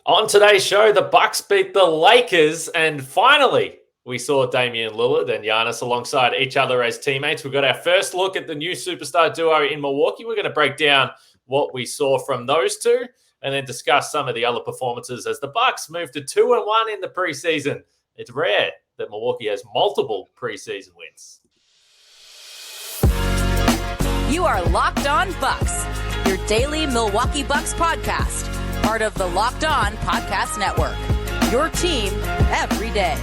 On today's show, the Bucks beat the Lakers, and finally, we saw Damian Lillard and Giannis alongside each other as teammates. We've got our first look at the new superstar duo in Milwaukee. We're going to break down what we saw from those two and then discuss some of the other performances as the Bucks move to 2-1 in the preseason. It's rare that Milwaukee has multiple preseason wins. You are Locked On Bucks, your daily Milwaukee Bucks podcast. Part of the Locked On Podcast Network, your team every day.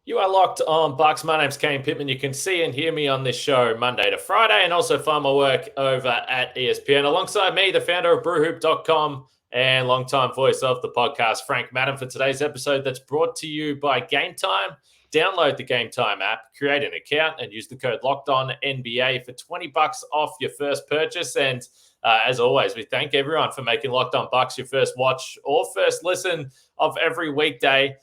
You are Locked On Bucks. My name's Kane Pittman. You can see and hear me on this show Monday to Friday and also find my work over at ESPN. Alongside me, the founder of brewhoop.com and longtime voice of the podcast, Frank Madden, for today's episode that's brought to you by Game Time. Download the Game Time app, create an account, and use the code LOCKEDONNBA for $20 off your first purchase. And as always, we thank everyone for making Locked On Bucks your first watch or first listen of every weekday.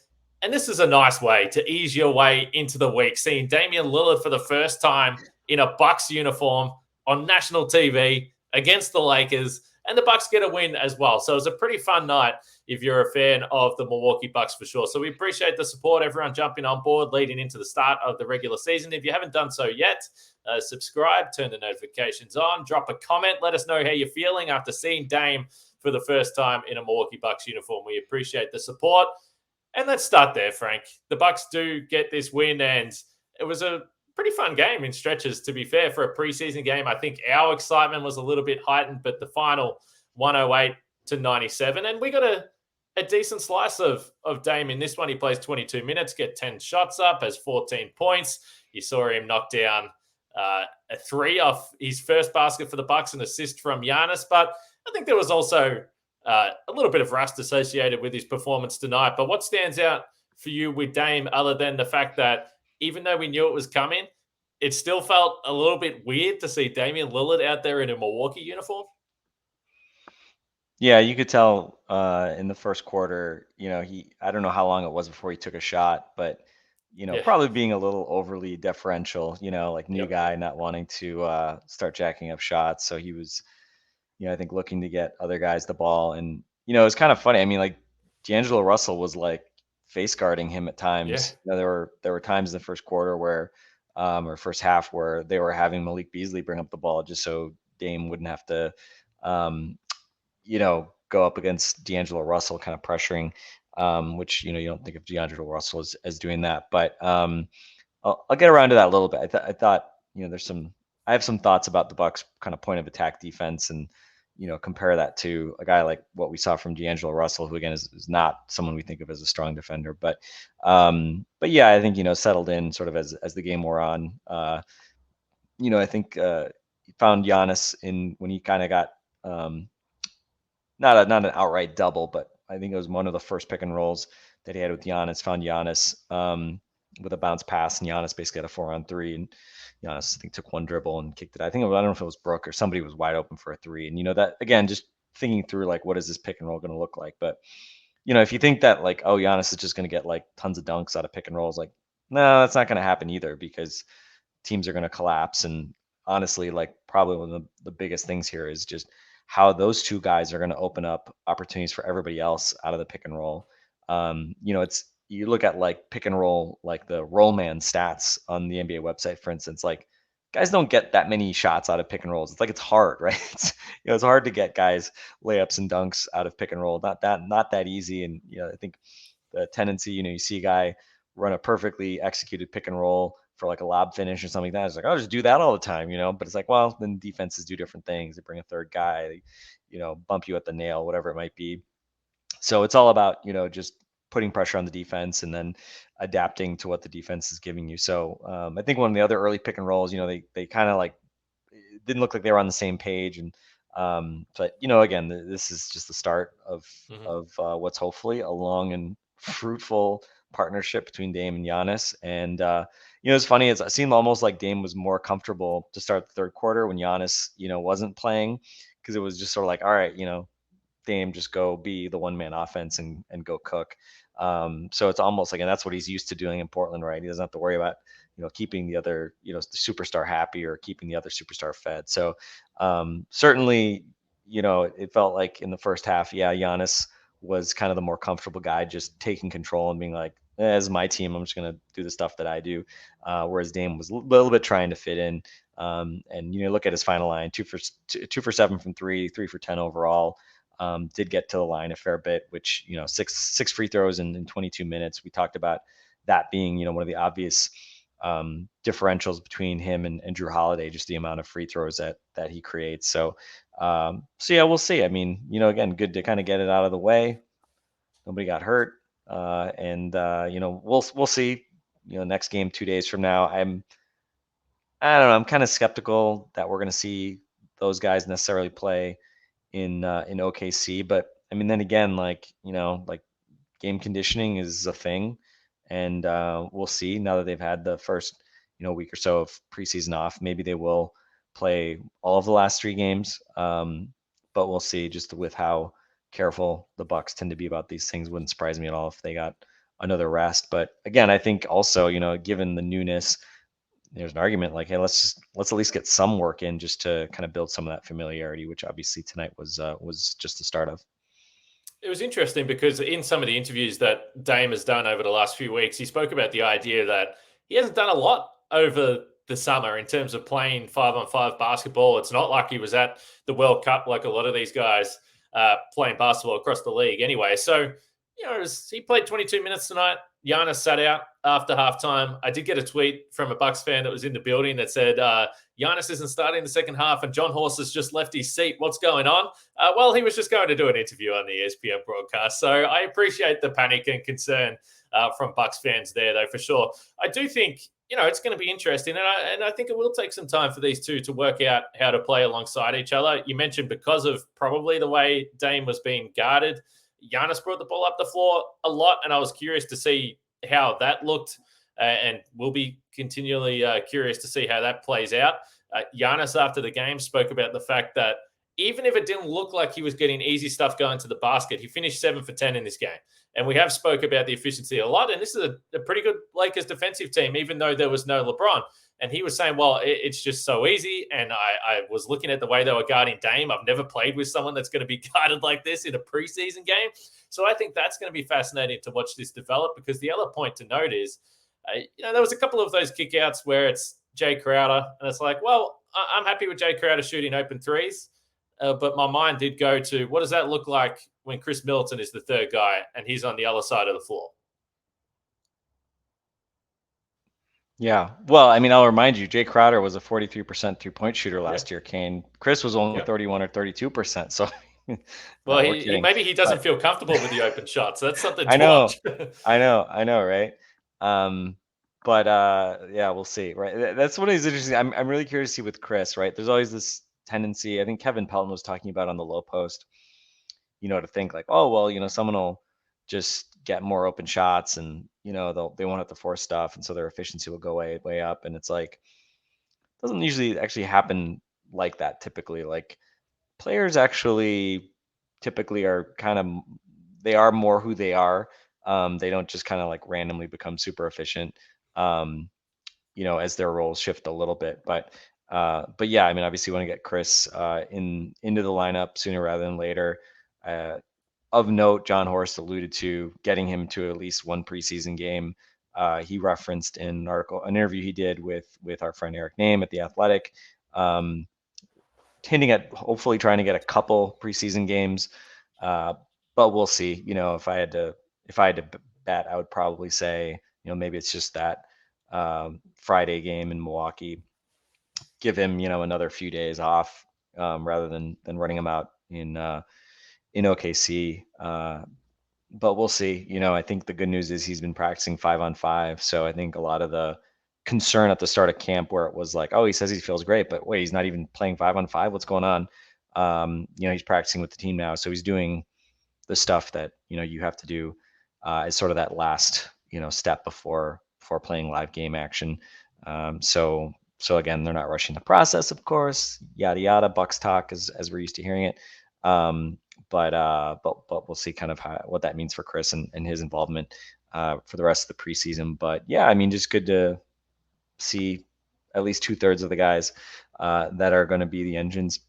And this is a nice way to ease your way into the week, seeing Damian Lillard for the first time in a Bucks uniform on national TV against the Lakers, and the Bucks get a win as well. So it's a pretty fun night if you're a fan of the Milwaukee Bucks for sure. So we appreciate the support, everyone jumping on board leading into the start of the regular season. If you haven't done so yet, subscribe, turn the notifications on, drop a comment, let us know how you're feeling after seeing Dame for the first time in a Milwaukee Bucks uniform. We appreciate the support. And let's start there, Frank. The Bucks do get this win, and it was a pretty fun game in stretches, to be fair, for a preseason game. I think our excitement was a little bit heightened, but the final 108-97. And we got a decent slice of Dame in this one. He plays 22 minutes, get 10 shots up, has 14 points. You saw him knock down a three off his first basket for the Bucks, an assist from Giannis. But I think there was also a little bit of rust associated with his performance tonight. But what stands out for you with Dame, other than the fact that even though we knew it was coming, it still felt a little bit weird to see Damian Lillard out there in a Milwaukee uniform? Yeah, you could tell in the first quarter, I don't know how long it was before he took a shot, but, probably being a little overly deferential, like new guy not wanting to start jacking up shots. So he was, I think looking to get other guys the ball. And, it was kind of funny. I mean, like D'Angelo Russell was like face guarding him at times. Yeah. There were times in the first quarter where, or first half where they were having Malik Beasley bring up the ball just so Dame wouldn't have to, go up against D'Angelo Russell kind of pressuring, which, you don't think of D'Angelo Russell as doing that. But I'll get around to that a little bit. I thought, I have some thoughts about the Bucks kind of point of attack defense and, compare that to a guy like what we saw from D'Angelo Russell, who again is not someone we think of as a strong defender. But yeah, I think, settled in sort of as the game wore on. I think he found Giannis when he kind of got not an outright double, but I think it was one of the first pick and rolls that he had with Giannis, found Giannis with a bounce pass, and Giannis basically had a 4-on-3, and Giannis, I think, took one dribble and kicked it. I don't know if it was Brooke or somebody was wide open for a three. And, that, again, just thinking through, like, what is this pick and roll going to look like? But, if you think that, like, oh, Giannis is just going to get, like, tons of dunks out of pick and rolls, like, no, that's not going to happen either, because teams are going to collapse. And honestly, like, probably one of the biggest things here is just how those two guys are going to open up opportunities for everybody else out of the pick and roll. You look at like pick and roll, like the roll man stats on the NBA website, for instance, like guys don't get that many shots out of pick and rolls. It's like, it's hard, right? It's hard to get guys layups and dunks out of pick and roll. Not that easy. And, I think the tendency, you see a guy run a perfectly executed pick and roll for like a lob finish or something like that. It's like, I'll just do that all the time, but it's like, well, then defenses do different things. They bring a third guy, bump you at the nail, whatever it might be. So it's all about, just putting pressure on the defense and then adapting to what the defense is giving you. So I think one of the other early pick and rolls, they kind of like, it didn't look like they were on the same page. And, but again, this is just the start of what's hopefully a long and fruitful partnership between Dame and Giannis. And, it's funny, it seemed almost like Dame was more comfortable to start the third quarter when Giannis, wasn't playing, because it was just sort of like, all right, Dame, just go be the one-man offense and go cook. So it's almost like, and that's what he's used to doing in Portland, right? He doesn't have to worry about, keeping the other, the superstar happy or keeping the other superstar fed. So certainly, it felt like in the first half, Giannis was kind of the more comfortable guy, just taking control and being like, as my team, I'm just going to do the stuff that I do. Whereas Dame was a little bit trying to fit in. And look at his final line: 2 for 7 from three, 3 for 10 overall. Did get to the line a fair bit, which six free throws in 22 minutes. We talked about that being one of the obvious differentials between him and Drew Holiday, just the amount of free throws that he creates. So yeah, we'll see. I mean, again, good to kind of get it out of the way. Nobody got hurt, and we'll see. Next game 2 days from now. I don't know. I'm kind of skeptical that we're going to see those guys necessarily play in OKC, but I mean, then again, like game conditioning is a thing, and we'll see. Now that they've had the first week or so of preseason off, maybe they will play all of the last 3 games, but we'll see. Just with how careful the Bucks tend to be about these things, wouldn't surprise me at all if they got another rest. But again, I think also given the newness, there's an argument like, hey, let's at least get some work in just to kind of build some of that familiarity, which obviously tonight was just the start of. It was interesting because in some of the interviews that Dame has done over the last few weeks, he spoke about the idea that he hasn't done a lot over the summer in terms of playing 5-on-5 basketball. It's not like he was at the World Cup like a lot of these guys playing basketball across the league anyway. So, he played 22 minutes tonight. Giannis sat out after halftime. I did get a tweet from a Bucks fan that was in the building that said, Giannis isn't starting the second half and John Horst has just left his seat. What's going on? Well, he was just going to do an interview on the ESPN broadcast. So I appreciate the panic and concern from Bucks fans there, though, for sure. I do think, it's going to be interesting. And I think it will take some time for these two to work out how to play alongside each other. You mentioned because of probably the way Dame was being guarded, Giannis brought the ball up the floor a lot, and I was curious to see how that looked, and we'll be continually curious to see how that plays out. Giannis, after the game, spoke about the fact that even if it didn't look like he was getting easy stuff going to the basket, he finished 7 for 10 in this game. And we have spoke about the efficiency a lot, and this is a pretty good Lakers defensive team, even though there was no LeBron. And he was saying, well, it's just so easy. And I was looking at the way they were guarding Dame. I've never played with someone that's going to be guarded like this in a preseason game. So I think that's going to be fascinating to watch this develop, because the other point to note is, there was a couple of those kickouts where it's Jay Crowder, and it's like, well, I'm happy with Jay Crowder shooting open threes. But my mind did go to, what does that look like when Chris Middleton is the third guy and he's on the other side of the floor? Yeah. Well, I mean, I'll remind you, Jay Crowder was a 43% 3-point shooter last year, Kane. Chris was only 31 or 32%. So, well, maybe he doesn't feel comfortable with the open shots. So that's something to watch. I know, right? Yeah, we'll see. Right. That's what is interesting. I'm really curious to see with Chris, right? There's always this tendency, I think Kevin Pelton was talking about on the Low Post, to think like, oh, well, someone will just get more open shots and, they won't have to force stuff. And so their efficiency will go way up. And it's like, it doesn't usually actually happen like that. Typically, like players actually typically are they are more who they are. They don't just kind of like randomly become super efficient, as their roles shift a little bit. But yeah, I mean, obviously you want to get Chris into the lineup sooner rather than later. Of note, John Horst alluded to getting him to at least one preseason game. He referenced in an interview he did with our friend Eric Name at The Athletic, hinting at hopefully trying to get a couple preseason games. But we'll see. If I had to bet, I would probably say, maybe it's just that Friday game in Milwaukee. Give him, another few days off rather than running him out in OKC. But we'll see. I think the good news is he's been practicing 5-on-5. So I think a lot of the concern at the start of camp where it was like, oh, he says he feels great, but wait, he's not even playing 5-on-5. What's going on? He's practicing with the team now. So he's doing the stuff that, you have to do as sort of that last, step before playing live game action. So again, they're not rushing the process, of course, yada, yada, Bucks talk as we're used to hearing it. But we'll see kind of what that means for Chris and his involvement for the rest of the preseason. But yeah, I mean, just good to see at least 2/3 of the guys that are going to be the engines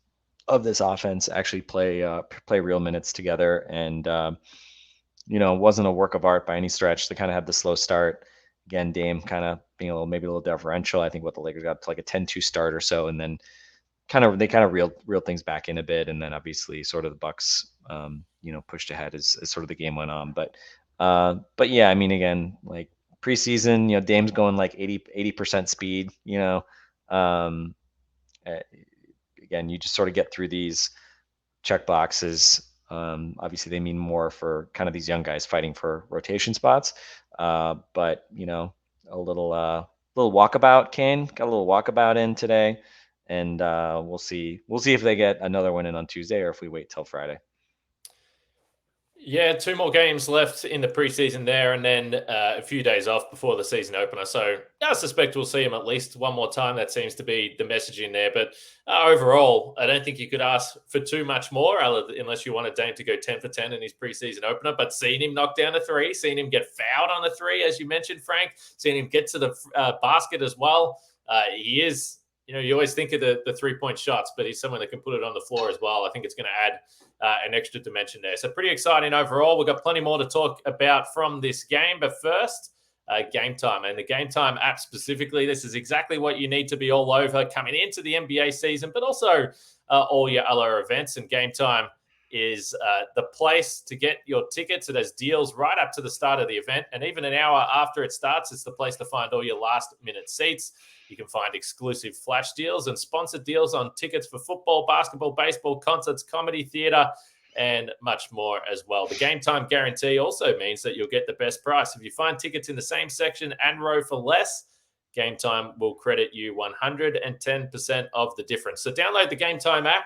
this offense actually play real minutes together. And it wasn't a work of art by any stretch. They kind of had the slow start. Again, Dame kind of being maybe a little deferential. I think what the Lakers got to like a 10-2 start or so, and then they reeled things back in a bit, and then obviously sort of the Bucks pushed ahead as sort of the game went on. But yeah, I mean, again, like preseason, Dame's going like 80% speed. Um, uh, Again, you just sort of get through these check boxes. Obviously, they mean more for kind of these young guys fighting for rotation spots. But a little walkabout. Kane got a little walkabout in today, and we'll see if they get another one in on Tuesday or if we wait till Friday. Yeah, 2 more games left in the preseason there, and then a few days off before the season opener. So I suspect we'll see him at least one more time. That seems to be the messaging there. But overall, I don't think you could ask for too much more, unless you wanted Dame to go 10 for 10 in his preseason opener. But seeing him knock down a 3, seeing him get fouled on a 3, as you mentioned, Frank, seeing him get to the basket as well. He is, you always think of the 3-point shots, but he's someone that can put it on the floor as well. I think it's going to add an extra dimension there. So pretty exciting overall. We've got plenty more to talk about from this game. But first, Game Time. And the Game Time app specifically, this is exactly what you need to be all over coming into the NBA season, but also all your other events. And Game Time is the place to get your tickets. It has deals right up to the start of the event. And even an hour after it starts, it's the place to find all your last-minute seats. You can find exclusive flash deals and sponsored deals on tickets for football, basketball, baseball, concerts, comedy, theater, and much more as well. The Game Time guarantee also means that you'll get the best price. If you find tickets in the same section and row for less, Game Time will credit you 110% of the difference. So download the Game Time app,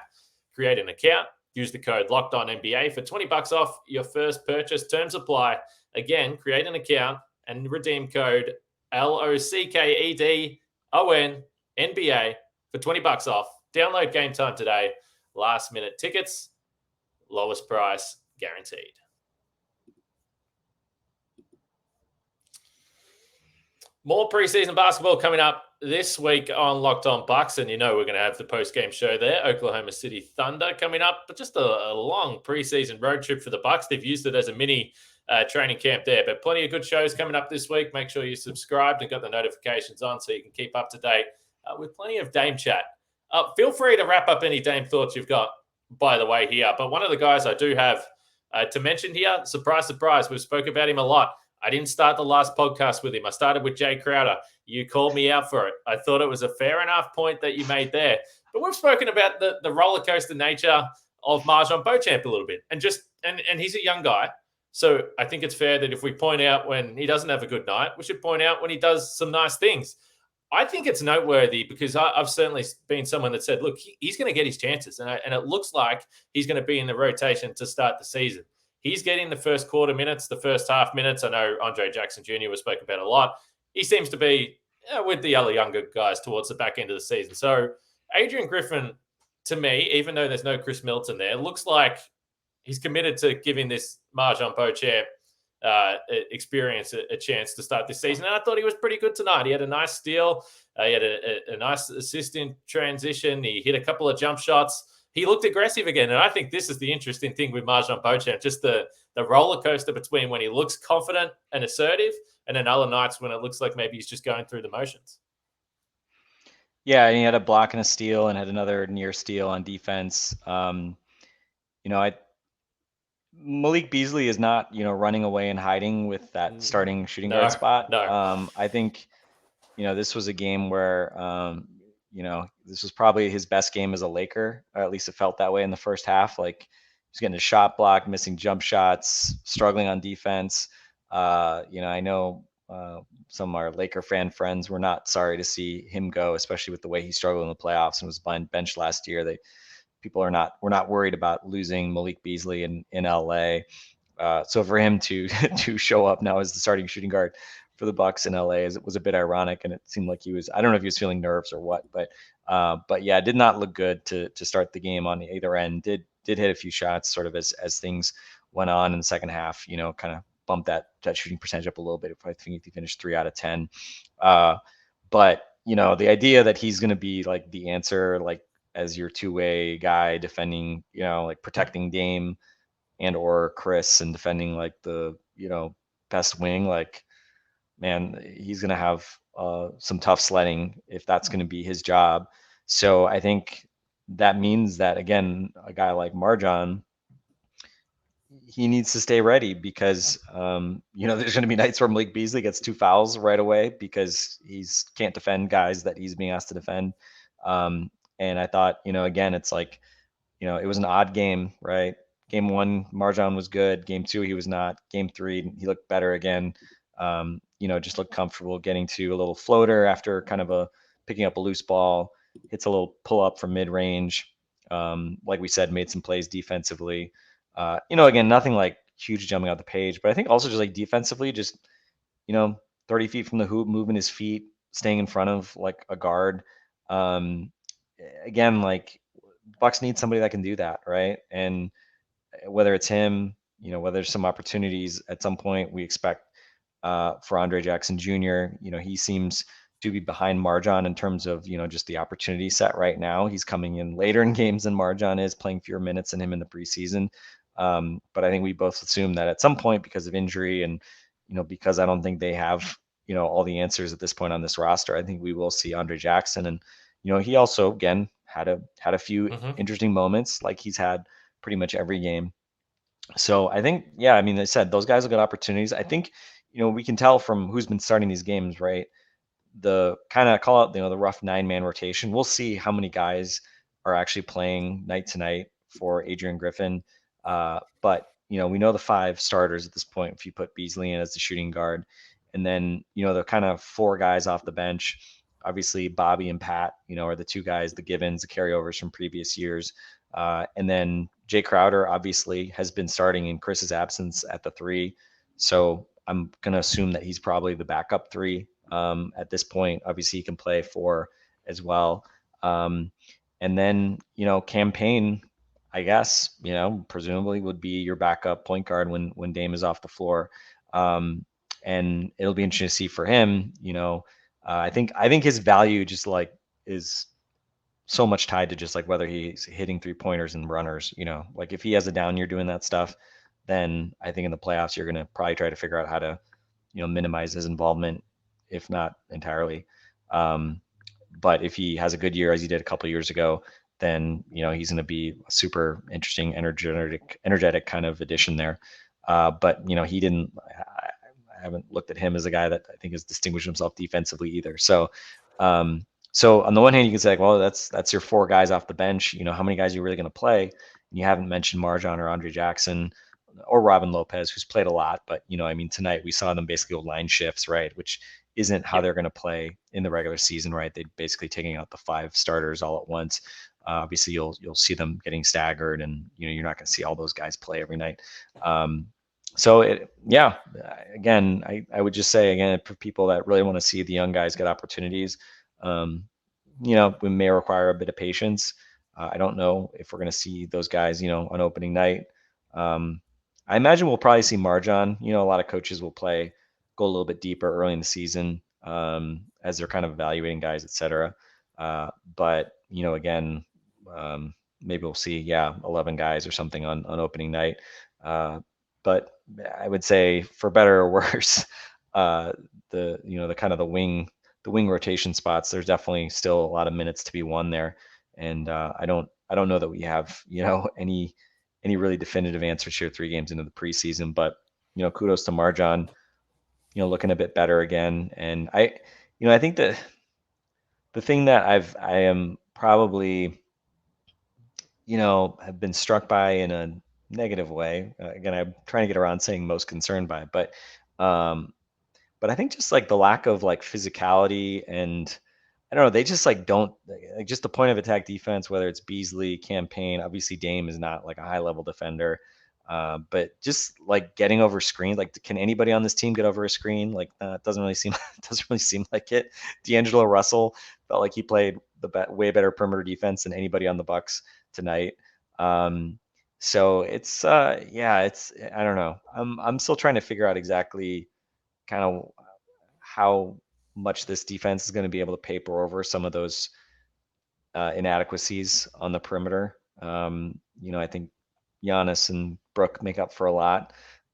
create an account, use the code LOCKEDONNBA for $20 off your first purchase. Terms apply. Again, create an account and redeem code LOCKEDONNBA for $20 off. Download Game Time today. Last minute tickets, lowest price guaranteed. More preseason basketball coming up this week on Locked On Bucks, and we're going to have the post-game show there. Oklahoma City Thunder coming up, but just a long preseason road trip for the Bucks. They've used it as a mini training camp there, but plenty of good shows coming up this week. Make sure you're subscribed and got the notifications on so you can keep up to date with plenty of Dame chat. Feel free to wrap up any Dame thoughts you've got, by the way, here. But one of the guys I do have to mention here, surprise, surprise, we've spoke about him a lot. I didn't start the last podcast with him. I started with Jay Crowder. You called me out for it. I thought it was a fair enough point that you made there. But we've spoken about the roller coaster nature of MarJon Beauchamp a little bit. And he's a young guy. So I think it's fair that if we point out when he doesn't have a good night, we should point out when he does some nice things. I think it's noteworthy because I've certainly been someone that said, look, he's going to get his chances. And it looks like he's going to be in the rotation to start the season. He's getting the first quarter minutes, the first half minutes. I know Andre Jackson Jr. was spoken about a lot. He seems to be with the other younger guys towards the back end of the season. So Adrian Griffin, to me, even though there's no Chris Middleton there, looks like he's committed to giving this MarJon Beauchamp experience a chance to start this season. And I thought he was pretty good tonight. He had a nice steal. He had a nice assist in transition. He hit a couple of jump shots. He looked aggressive again. And I think this is the interesting thing with MarJon Beauchamp, just the roller coaster between when he looks confident and assertive and then other nights when it looks like maybe he's just going through the motions. Yeah, and he had a block and a steal and had another near steal on defense. Malik Beasley is not, running away and hiding with that starting shooting guard spot. No. I think, this was a game where, this was probably his best game as a Laker, or at least it felt that way in the first half. Like he's getting a shot block, missing jump shots, struggling on defense. I know some of our Laker fan friends were not sorry to see him go, especially with the way he struggled in the playoffs and was benched last year. People we're not worried about losing Malik Beasley in LA. So for him to show up now as the starting shooting guard for the Bucks in LA was a bit ironic, and it seemed like I don't know if he was feeling nerves or what, but yeah, it did not look good to start the game on either end. Did hit a few shots sort of as things went on in the second half, kind of bumped that shooting percentage up a little bit. I think he finished 3 out of 10. But the idea that he's going to be like the answer, like as your two-way guy defending, like protecting Dame and or Chris and defending like the, best wing, like, man, he's going to have some tough sledding if that's going to be his job. So I think that means that, again, a guy like MarJon, he needs to stay ready because, there's going to be nights where Malik Beasley gets 2 fouls right away because he's can't defend guys that he's being asked to defend. And I thought, again, it's like, it was an odd game, right? Game 1, MarJon was good. Game 2, he was not. Game 3, he looked better again. Just looked comfortable getting to a little floater after kind of picking up a loose ball, hits a little pull up from mid range. Like we said, made some plays defensively. Again, nothing like huge jumping out the page, but I think also just like defensively, just, 30 feet from the hoop, moving his feet, staying in front of like a guard. Again, like Bucks need somebody that can do that, right? And whether it's him, whether there's some opportunities at some point we expect for Andre Jackson Jr. He seems to be behind MarJon in terms of, just the opportunity set right now. He's coming in later in games than MarJon is, playing fewer minutes than him in the preseason. But I think we both assume that at some point, because of injury and, because I don't think they have, all the answers at this point on this roster, I think we will see Andre Jackson. And, he also, again, had a few interesting moments like he's had pretty much every game. So I think, yeah, I mean, I said those guys will get opportunities. I think, we can tell from who's been starting these games, right? The kind of call out, the rough 9-man rotation. We'll see how many guys are actually playing night to night for Adrian Griffin. But, we know the 5 starters at this point if you put Beasley in as the shooting guard. And then, the kind of 4 guys off the bench. Obviously, Bobby and Pat, are the 2 guys, the givens, the carryovers from previous years. And then Jay Crowder obviously has been starting in Chris's absence at the 3. So I'm going to assume that he's probably the backup 3 at this point. Obviously, he can play 4 as well. And then, Cam Payne, I guess, presumably would be your backup point guard when Dame is off the floor. And it'll be interesting to see for him, I think his value just like is so much tied to just like whether he's hitting 3-pointers and runners, like if he has a down year doing that stuff, then I think in the playoffs, you're going to probably try to figure out how to, minimize his involvement, if not entirely. But if he has a good year, as he did a couple of years ago, then, he's going to be a super interesting, energetic kind of addition there. But, he didn't, I haven't looked at him as a guy that I think has distinguished himself defensively either. So, so on the one hand, you can say, well, that's your 4 guys off the bench. How many guys are you really going to play? And you haven't mentioned MarJon or Andre Jackson or Robin Lopez, who's played a lot. But, tonight we saw them basically go line shifts, right? Which isn't how they're going to play in the regular season, right? They're basically taking out the 5 starters all at once. Obviously, you'll see them getting staggered, and you're not going to see all those guys play every night. So again, I would just say again for people that really want to see the young guys get opportunities, we may require a bit of patience. I don't know if we're going to see those guys, on opening night. I imagine we'll probably see MarJon. A lot of coaches will go a little bit deeper early in the season as they're kind of evaluating guys, et cetera. But again, maybe we'll see 11 guys or something on opening night. But I would say for better or worse, the kind of the wing rotation spots, there's definitely still a lot of minutes to be won there. And I don't know that we have, any really definitive answers here 3 games into the preseason, but, kudos to MarJon, looking a bit better again. And I think that the thing that I am probably, have been struck by in a negative way. Again, I'm trying to get around saying most concerned by, but I think just like the lack of like physicality and I don't know, they just like don't like just the point of attack defense, whether it's Beasley, Cam Payne, obviously Dame is not like a high level defender. But just like getting over screen, like can anybody on this team get over a screen? Like it doesn't really seem like it. D'Angelo Russell felt like he played way better perimeter defense than anybody on the Bucks tonight. So it's I don't know. I'm still trying to figure out exactly kind of how much this defense is going to be able to paper over some of those inadequacies on the perimeter. I think Giannis and Brooke make up for a lot.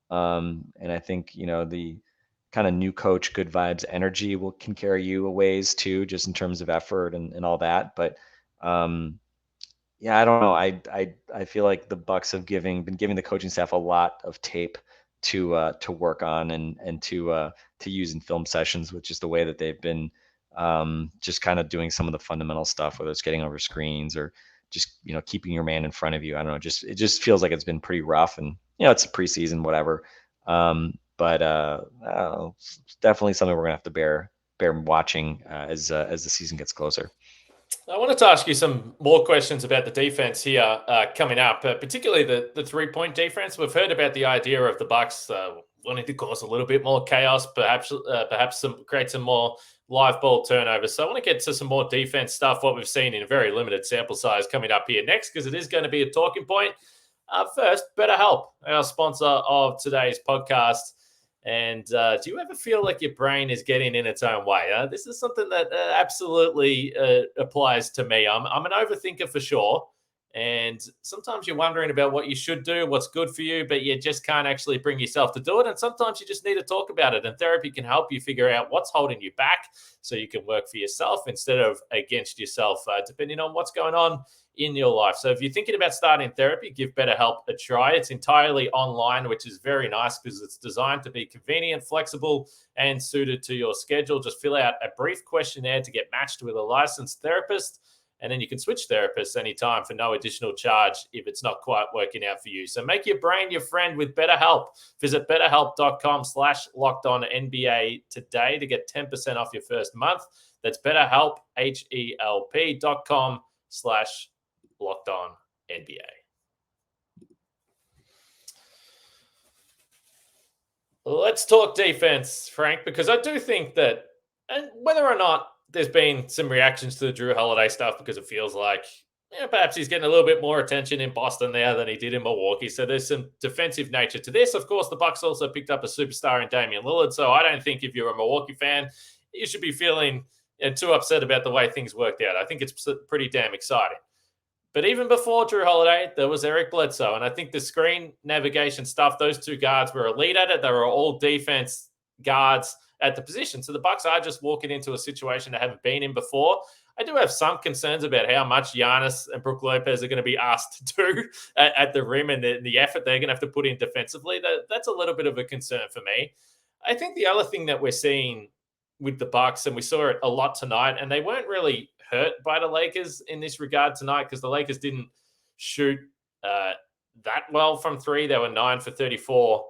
And I think, the kind of new coach, good vibes, energy can carry you a ways too, just in terms of effort and all that. But yeah, I don't know. I feel like the Bucks have been giving the coaching staff a lot of tape to work on and to use in film sessions, with just the way that they've been just kind of doing some of the fundamental stuff, whether it's getting over screens or just keeping your man in front of you. I don't know. It just feels like it's been pretty rough, and it's a preseason, whatever. But it's definitely something we're gonna have to bear watching as the season gets closer. I wanted to ask you some more questions about the defense here coming up, particularly the 3-point defense. We've heard about the idea of the Bucks wanting to cause a little bit more chaos, perhaps create some more live ball turnovers. So I want to get to some more defense stuff, what we've seen in a very limited sample size coming up here next, because it is going to be a talking point. First, BetterHelp, our sponsor of today's podcast. And do you ever feel like your brain is getting in its own way? This is something that absolutely applies to me. I'm an overthinker for sure. And sometimes you're wondering about what you should do, what's good for you, but you just can't actually bring yourself to do it. And sometimes you just need to talk about it. And therapy can help you figure out what's holding you back so you can work for yourself instead of against yourself, depending on what's going on in your life. So if you're thinking about starting therapy, give BetterHelp a try. It's entirely online, which is very nice because it's designed to be convenient, flexible, and suited to your schedule. Just fill out a brief questionnaire to get matched with a licensed therapist, and then you can switch therapists anytime for no additional charge if it's not quite working out for you. So make your brain your friend with BetterHelp. Visit betterhelp.com/lockedonnba today to get 10% off your first month. That's BetterHelp, HELP.com/LockedOnNBA. Let's talk defense, Frank, because I do think that, and whether or not there's been some reactions to the Drew Holiday stuff, because it feels like perhaps he's getting a little bit more attention in Boston now than he did in Milwaukee. So there's some defensive nature to this. Of course, the Bucks also picked up a superstar in Damian Lillard. So I don't think if you're a Milwaukee fan, you should be feeling too upset about the way things worked out. I think it's pretty damn exciting. But even before Drew Holiday, there was Eric Bledsoe. And I think the screen navigation stuff, those two guards were elite at it. They were all defense guards at the position. So the Bucks are just walking into a situation they haven't been in before. I do have some concerns about how much Giannis and Brook Lopez are going to be asked to do at the rim and the effort they're going to have to put in defensively. That's a little bit of a concern for me. I think the other thing that we're seeing with the Bucks, and we saw it a lot tonight, and they weren't really hurt by the Lakers in this regard tonight because the Lakers didn't shoot that well from three. They were 9 for 34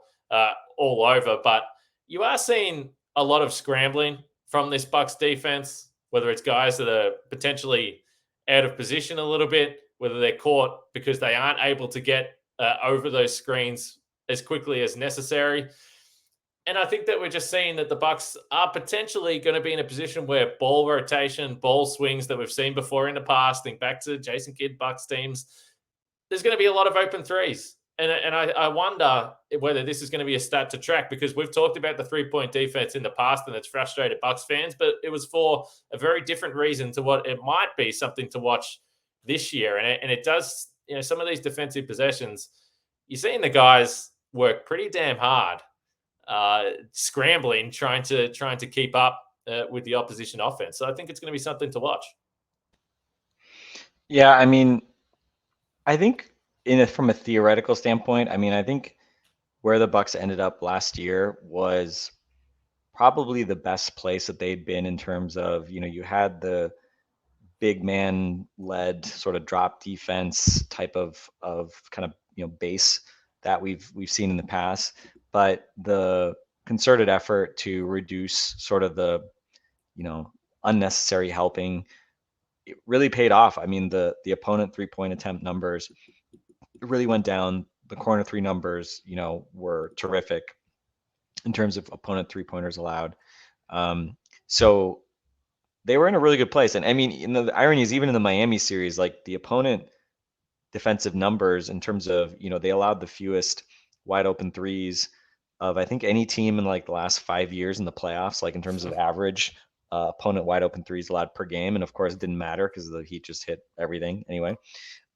all over. But you are seeing a lot of scrambling from this Bucks defense, whether it's guys that are potentially out of position a little bit, whether they're caught because they aren't able to get over those screens as quickly as necessary. And I think that we're just seeing that the Bucks are potentially going to be in a position where ball rotation, ball swings that we've seen before in the past, think back to Jason Kidd Bucks teams, there's going to be a lot of open threes. And I wonder whether this is going to be a stat to track, because we've talked about the 3-point defense in the past and it's frustrated Bucks fans, but it was for a very different reason to what it might be something to watch this year. And it does, some of these defensive possessions, you're seeing the guys work pretty damn hard, scrambling, trying to keep up with the opposition offense. So I think it's going to be something to watch. Yeah, I mean, I think from a theoretical standpoint, I think where the Bucks ended up last year was probably the best place that they'd been in terms of, you had the big man led sort of drop defense type of kind of, base that we've seen in the past, but the concerted effort to reduce sort of the, unnecessary helping, it really paid off. I mean, the opponent 3-point attempt numbers, it really went down. The corner three numbers, were terrific in terms of opponent 3-pointers allowed. So they were in a really good place. And I mean, the irony is, even in the Miami series, like the opponent defensive numbers in terms of, they allowed the fewest wide open threes of, I think, any team in like the last 5 years in the playoffs, like in terms of average opponent wide open threes allowed per game. And of course, it didn't matter because the Heat just hit everything anyway.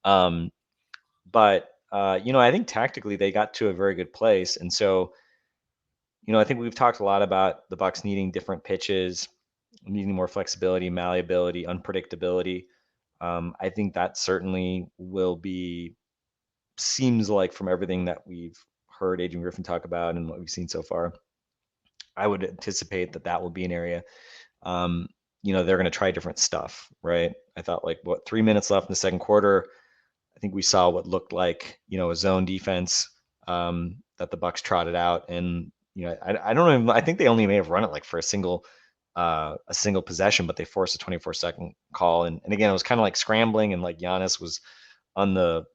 But I think tactically they got to a very good place. And so, I think we've talked a lot about the Bucks needing different pitches, needing more flexibility, malleability, unpredictability. I think that certainly seems like from everything that we've heard Adrian Griffin talk about and what we've seen so far, I would anticipate that will be an area. They're going to try different stuff, right? I thought 3 minutes left in the second quarter. I think we saw what looked like, a zone defense that the Bucks trotted out. And, I don't even, I think they only may have run it for a single possession, but they forced a 24-second call. And again, it was kind of like scrambling, and Giannis was on the,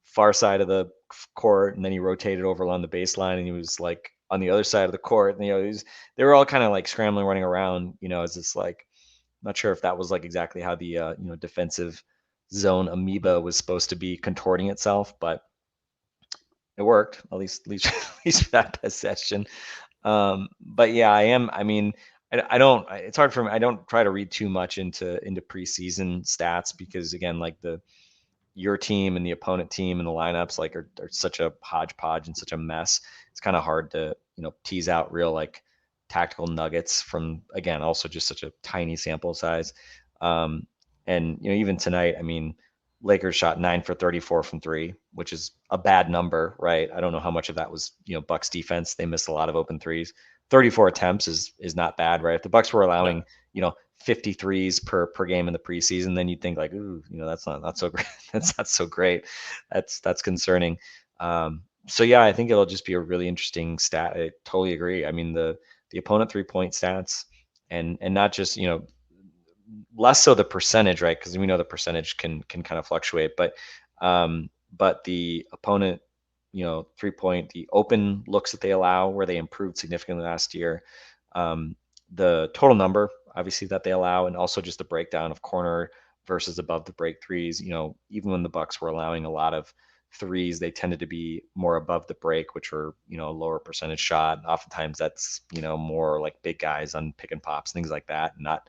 far side of the court, and then he rotated over along the baseline, and he was on the other side of the court. And, they were all kind of scrambling, running around, as this not sure if that was exactly how the, defensive zone amoeba was supposed to be contorting itself, but it worked at least for that possession. But yeah, I don't, it's hard for me. I don't try to read too much into preseason stats, because again, your team and the opponent team and the lineups are such a hodgepodge and such a mess. It's kind of hard to, tease out real tactical nuggets from, again, also just such a tiny sample size. And, even tonight, Lakers shot 9 for 34 from 3, which is a bad number, right? I don't know how much of that was, Bucks defense. They missed a lot of open threes. 34 attempts is not bad, right? If the Bucks were allowing, 50 threes per game in the preseason, then you'd think ooh, that's not so great. That's not so great. That's concerning. So yeah, I think it'll just be a really interesting stat. I totally agree. The opponent 3-point stats, and not just, less so the percentage, right? Because we know the percentage can kind of fluctuate, but the opponent, 3-point, the open looks that they allow, where they improved significantly last year, the total number, obviously, that they allow, and also just the breakdown of corner versus above the break threes. Even when the Bucks were allowing a lot of threes, they tended to be more above the break, which were, lower percentage shot. Oftentimes that's, more big guys on pick and pops, things like that, and not,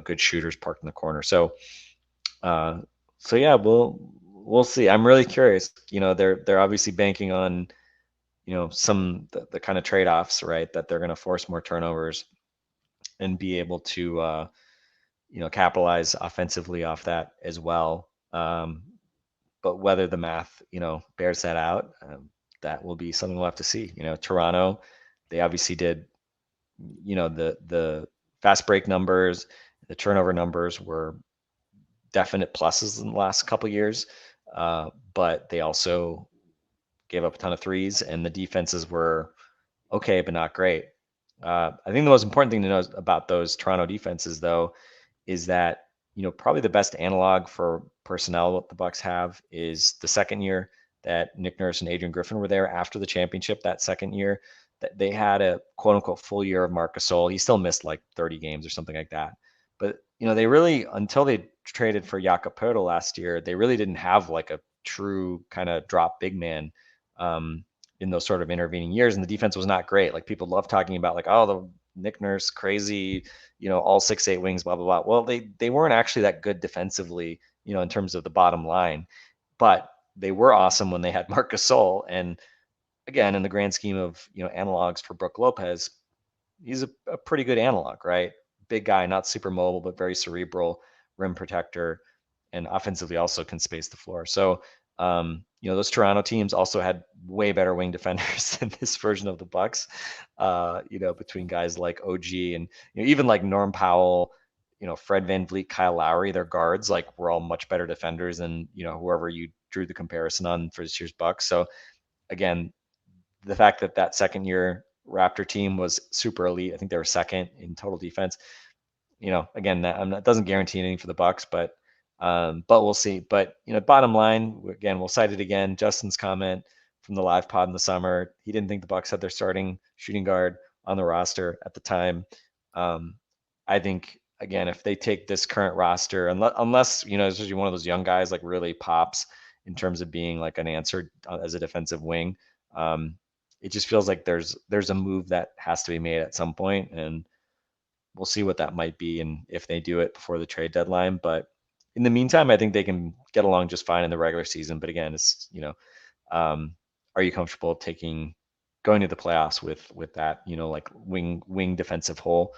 good shooters parked in the corner. So yeah, we'll see. I'm really curious. They're obviously banking on, some the kind of trade-offs, right? That they're going to force more turnovers and be able to, capitalize offensively off that as well. But whether the math, bears that out, that will be something we'll have to see. Toronto, they obviously did, the fast break numbers, the turnover numbers were definite pluses in the last couple of years, but they also gave up a ton of threes, and the defenses were okay, but not great. I think the most important thing to know about those Toronto defenses, though, is that, probably the best analog for personnel the Bucks have is the second year that Nick Nurse and Adrian Griffin were there after the championship. That second year, that they had a quote unquote full year of Marc Gasol. He still missed 30 games or something like that. But, they really, until they traded for Jakob Poeltl last year, they really didn't have a true kind of drop big man in those sort of intervening years. And the defense was not great. People love talking about the Nick Nurse crazy, all 6'8" wings, blah, blah, blah. Well, they weren't actually that good defensively, in terms of the bottom line, but they were awesome when they had Marc Gasol. And again, in the grand scheme of, analogs for Brook Lopez, he's a pretty good analog, right? Big guy, not super mobile, but very cerebral, rim protector, and offensively also can space the floor. So, those Toronto teams also had way better wing defenders than this version of the Bucks, between guys like OG and, even Norm Powell, Fred VanVleet, Kyle Lowry, their guards, were all much better defenders than, whoever you drew the comparison on for this year's Bucks. So again, the fact that second year Raptor team was super elite, I think they were second in total defense, again, that doesn't guarantee anything for the Bucks, but we'll see. But, bottom line, again, we'll cite it again. Justin's comment from the live pod in the summer, he didn't think the Bucks had their starting shooting guard on the roster at the time. I think, again, if they take this current roster, unless, especially one of those young guys really pops in terms of being an answer as a defensive wing, it just feels like there's a move that has to be made at some point. And we'll see what that might be and if they do it before the trade deadline. But in the meantime, I think they can get along just fine in the regular season. But again, it's, are you comfortable going to the playoffs with that, like wing defensive hole?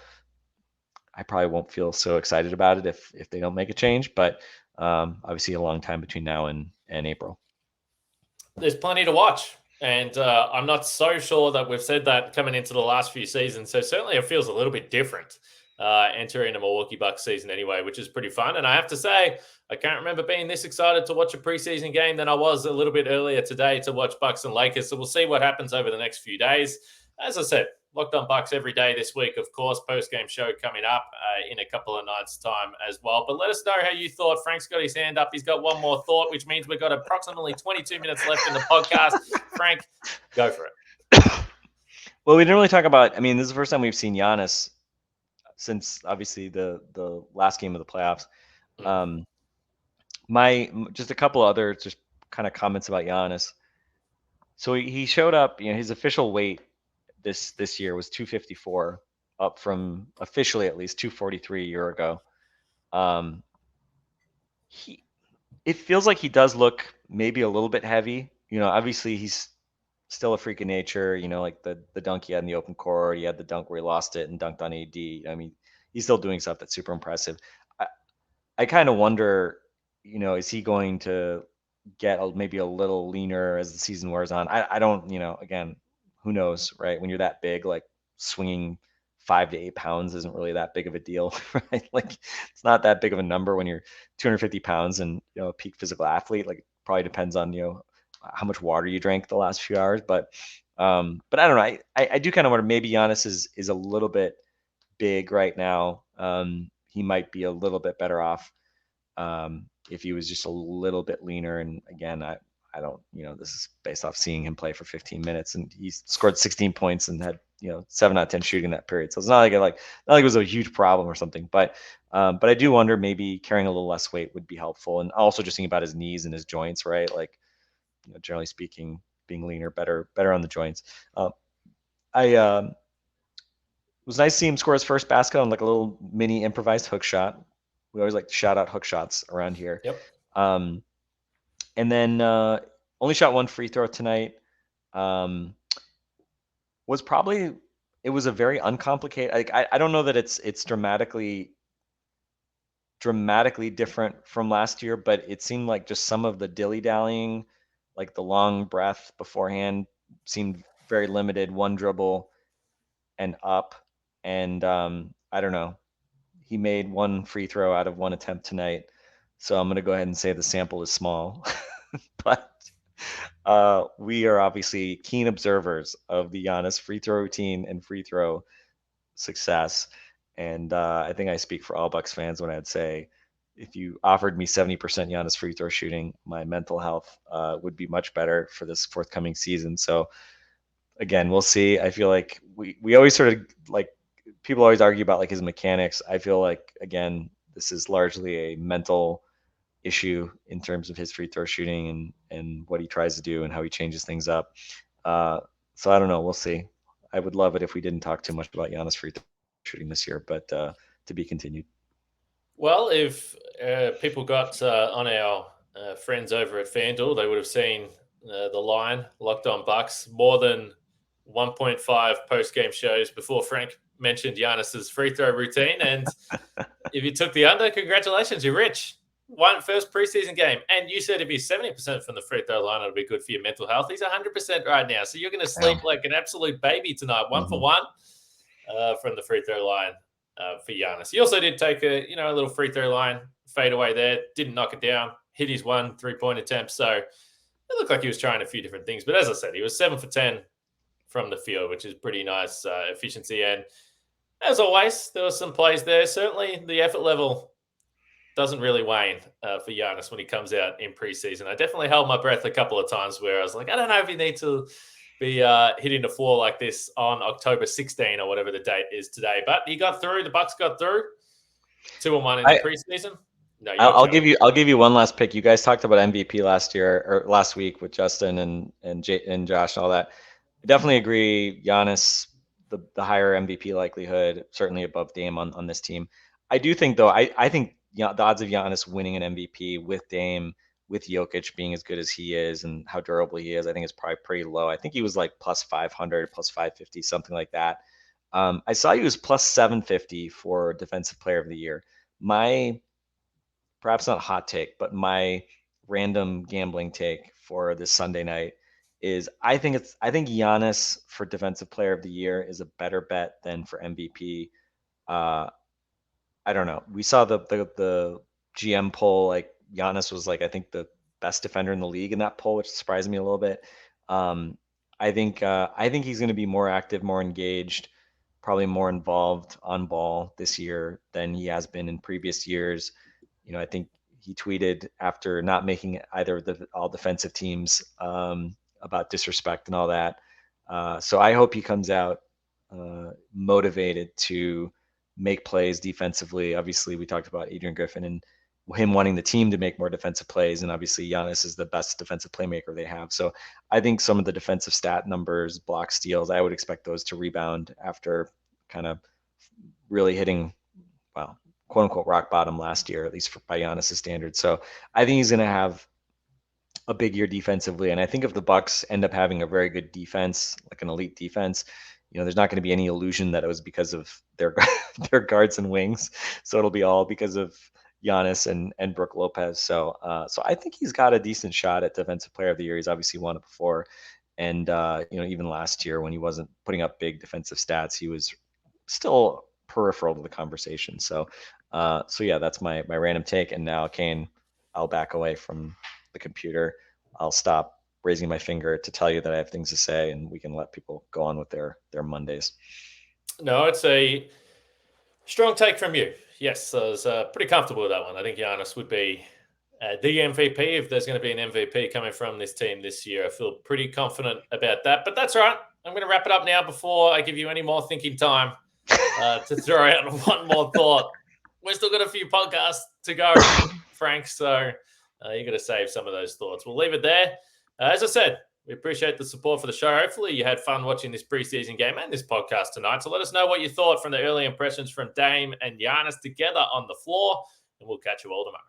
I probably won't feel so excited about it if they don't make a change, but obviously a long time between now and April. There's plenty to watch. And I'm not so sure that we've said that coming into the last few seasons. So certainly it feels a little bit different entering a Milwaukee Bucks season anyway, which is pretty fun. And I have to say, I can't remember being this excited to watch a preseason game than I was a little bit earlier today to watch Bucks and Lakers. So we'll see what happens over the next few days. As I said, Locked On Bucks every day this week, of course. Post-game show coming up in a couple of nights' time as well. But let us know how you thought. Frank's got his hand up. He's got one more thought, which means we've got approximately 22 minutes left in the podcast. Frank, go for it. Well, we didn't really talk about, this is the first time we've seen Giannis since, obviously, the last game of the playoffs. Just a couple other just kind of comments about Giannis. So he showed up, his official weight this year was 254, up from officially at least 243 a year ago. It feels like he does look maybe a little bit heavy. Obviously he's still a freak of nature. Like the dunk he had in the open court, he had the dunk where he lost it and dunked on AD. He's still doing stuff that's super impressive. I kind of wonder, is he going to get maybe a little leaner as the season wears on? I don't, again, who knows, right? When you're that big, like swinging 5 to 8 pounds isn't really that big of a deal, right? Like it's not that big of a number when you're 250 pounds and, a peak physical athlete. Like it probably depends on, how much water you drank the last few hours. But I don't know. I do kind of wonder, maybe Giannis is a little bit big right now. He might be a little bit better off if he was just a little bit leaner. And again, I don't, this is based off seeing him play for 15 minutes, and he scored 16 points and had, 7 out of 10 shooting in that period. So it's not like it was a huge problem or something, but I do wonder maybe carrying a little less weight would be helpful. And also just thinking about his knees and his joints, right? Like, generally speaking, being leaner, better on the joints. It was nice to see him score his first basket on like a little mini improvised hook shot. We always like to shout out hook shots around here. Yep. And then only shot one free throw tonight. It was a very uncomplicated. Like I don't know that it's dramatically different from last year, but it seemed like just some of the dilly-dallying, like the long breath beforehand, seemed very limited. One dribble and up, and I don't know. He made one free throw out of one attempt tonight. So I'm going to go ahead and say the sample is small, but we are obviously keen observers of the Giannis free throw routine and free throw success. And I think I speak for all Bucks fans when I'd say, if you offered me 70% Giannis free throw shooting, my mental health would be much better for this forthcoming season. So again, we'll see. I feel like we always sort of like, people always argue about like his mechanics. I feel like, again, this is largely a mental issue in terms of his free throw shooting and what he tries to do and how he changes things up. So I don't know. We'll see. I would love it if we didn't talk too much about Giannis free throw shooting this year, but to be continued. Well, if people got on our friends over at FanDuel, they would have seen the line Locked On Bucks more than 1.5 post-game shows before Frank mentioned Giannis's free throw routine. And if you took the under, congratulations, you're rich. First preseason game. And you said if he's 70% from the free throw line, it'll be good for your mental health. He's 100% right now. So you're going to sleep like an absolute baby tonight, one for one from the free throw line for Giannis. He also did take a little free throw line fade away there. Didn't knock it down. Hit his 1 3-point attempt. So it looked like he was trying a few different things. But as I said, he was 7 for 10 from the field, which is pretty nice efficiency. And as always, there were some plays there. Certainly the effort level doesn't really wane for Giannis when he comes out in preseason. I definitely held my breath a couple of times where I was like, I don't know if you need to be hitting the floor like this on October 16 or whatever the date is today. But he got through. The Bucks got through 2-1 in the preseason. No, I'll give you one last pick. You guys talked about MVP last week with Justin and Josh and all that. I definitely agree. Giannis, the higher MVP likelihood, certainly above Dame on this team. I do think though, I think the odds of Giannis winning an MVP with Dame, with Jokic being as good as he is and how durable he is, I think it's probably pretty low. I think he was like plus 500, plus 550, something like that. I saw he was plus 750 for Defensive Player of the Year. My, perhaps not hot take, but my random gambling take for this Sunday night is I think Giannis for Defensive Player of the Year is a better bet than for MVP. I don't know. We saw the GM poll, like Giannis was like, I think the best defender in the league in that poll, which surprised me a little bit. I think he's going to be more active, more engaged, probably more involved on ball this year than he has been in previous years. I think he tweeted after not making either of the all defensive teams about disrespect and all that. So I hope he comes out motivated to make plays defensively. Obviously, we talked about Adrian Griffin and him wanting the team to make more defensive plays. And obviously, Giannis is the best defensive playmaker they have. So I think some of the defensive stat numbers, block steals, I would expect those to rebound after kind of really hitting, well, quote unquote, rock bottom last year, at least by Giannis' standards. So I think he's going to have a big year defensively. And I think if the Bucks end up having a very good defense, like an elite defense, there's not going to be any illusion that it was because of their guards and wings. So it'll be all because of Giannis and Brook Lopez. So I think he's got a decent shot at Defensive Player of the Year. He's obviously won it before. And, even last year when he wasn't putting up big defensive stats, he was still peripheral to the conversation. So yeah, that's my random take. And now, Kane, I'll back away from the computer. I'll stop raising my finger to tell you that I have things to say, and we can let people go on with their Mondays. No, it's a strong take from you. Yes, I was pretty comfortable with that one. I think Giannis would be the MVP if there's going to be an MVP coming from this team this year. I feel pretty confident about that. But that's all right. I'm going to wrap it up now before I give you any more thinking time to throw out one more thought. We've still got a few podcasts to go, Frank, so you got to save some of those thoughts. We'll leave it there. As I said, we appreciate the support for the show. Hopefully you had fun watching this preseason game and this podcast tonight. So let us know what you thought from the early impressions from Dame and Giannis together on the floor, and we'll catch you all tomorrow.